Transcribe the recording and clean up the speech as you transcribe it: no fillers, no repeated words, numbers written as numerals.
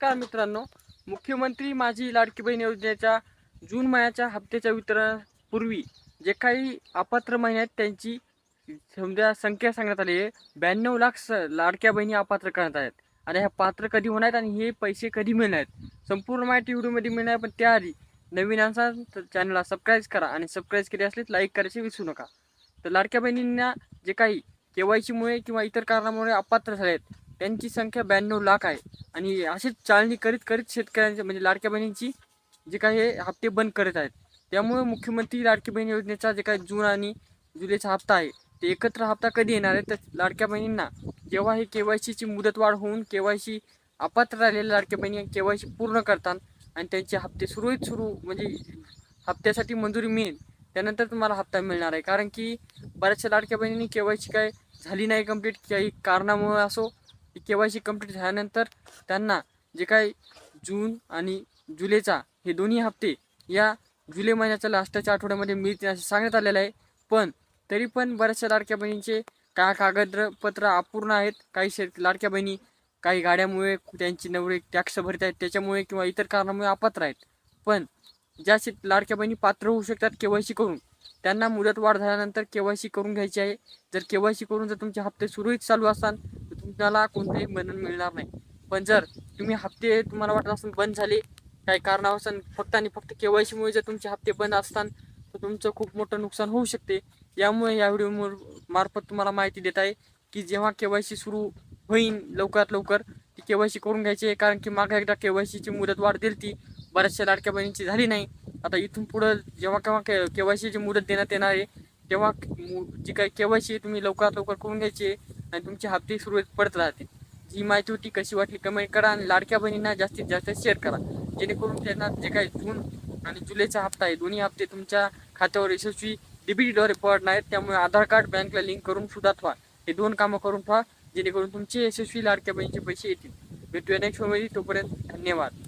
नमस्कार मित्रांनो, मुख्यमंत्री माझी लाडकी बहीण योजनेच्या जून महिन्याच्या हप्त्याच्या वितरणापूर्वी जे काही अपात्र महिने आहेत त्यांची समजा संख्या सांगण्यात आली आहे. 92 लाख लाडक्या बहिणी अपात्र करण्यात आहेत. आणि ह्या पात्र कधी होणार आहेत आणि हे पैसे कधी मिळणार आहेत, संपूर्ण माहिती व्हिडिओमध्ये मिळणार आहे. पण त्याआधी नवीन असाल तर चॅनलला सबस्क्राईब करा आणि सबस्क्राईब केले असले लाईक करायचे विसरू नका. तर लाडक्या बहिणींना जे काही केवायसीमुळे किंवा इतर कारणामुळे अपात्र झाले आहेत त्यांची संख्या 92 लाख आहे. आणि अशीच चाळणी करीत करीत शेतकऱ्यांचे म्हणजे लाडक्या बहिणींची जे काही हे हप्ते बंद करत आहेत. त्यामुळे मुख्यमंत्री लाडकी बहीण योजनेचा जे काही जून आणि जुलैचा हप्ता आहे ते एकत्र हप्ता कधी येणार आहे, तर लाडक्या बहिणींना जेव्हा हे केवायसीची मुदतवाढ होऊन केवायसी अपात्र राहिलेल्या लाडक्या बहिणी केवायसी पूर्ण करतात आणि त्यांचे हप्ते सुरू म्हणजे हप्त्यासाठी मंजुरी मिळेल त्यानंतर तुम्हाला हप्ता मिळणार आहे. कारण की बऱ्याचशा लाडक्या बहिणींनी केवायसी काय झाली नाही कंप्लीट, काही कारणामुळे असो केवायसी कंप्लीट झाल्यानंतर त्यांना जे काही जून आणि जुलैचा हे दोन्ही हप्ते या जुलै महिन्याच्या लास्टच्या आठवड्यामध्ये मिळतील असे सांगण्यात आलेलं आहे. पण तरी पण बऱ्याचशा लाडक्या बहिणींचे काय कागदपत्र अपूर्ण आहेत. काही लाडक्या बहिणी काही गाड्यामुळे त्यांची नवरे टॅक्स भरत आहेत त्याच्यामुळे किंवा इतर कारणामुळे अपात्र आहेत. पण ज्या लाडक्या बहिणी पात्र होऊ शकतात केवायसी करून त्यांना मुदतवाढ झाल्यानंतर केवायसी करून घ्यायची आहे. जर केवायसी करून जर तुमचे हप्ते सुरळीत चालू असतात तर तुम्हाला कोणतेही बंधन मिळणार नाही. पण जर तुम्ही हप्ते तुम्हाला वाटत असेल बंद झाले काही कारणावरून फक्त आणि फक्त केवायसीमुळे जर तुमचे हप्ते बंद असतात तर तुमचं खूप मोठं नुकसान होऊ शकते. यामुळे या व्हिडिओ मार्फत तुम्हाला माहिती देत आहे की जेव्हा केवायसी सुरू होईल लवकरात लवकर ती केवायसी करून घ्यायची आहे. कारण की मागे एकदा केवायसीची मुदतवाढ दिली ती बऱ्याचशा लाडक्या बहिणींची झाली नाही. आता इथून पुढं जेव्हा केव्हा केवायसीची मुदत देण्यात येणार आहे तेव्हा जी काही केवायसी तुम्ही लवकरात लवकर करून घ्यायची आहे आणि तुमचे हप्ते सुरळीत पडत राहतील. जी माहिती होती कशी वाटली कमेंट करा आणि लाडक्या बहिणींना जास्तीत जास्त शेअर करा जेणेकरून त्यांना जे काही जून आणि जुलैचा हप्ता आहे दोन्ही हप्ते तुमच्या खात्यावर यशस्वी डीबीटीद्वारे पडणार आहेत. त्यामुळे आधार कार्ड बँकला लिंक करून सुद्धा ठेवा. हे दोन कामं करून ठेवा जेणेकरून तुमचे यशस्वी लाडक्या बहिणीचे पैसे येतील. भेटूया नेक्स्ट व्हिडिओमध्ये, तोपर्यंत धन्यवाद.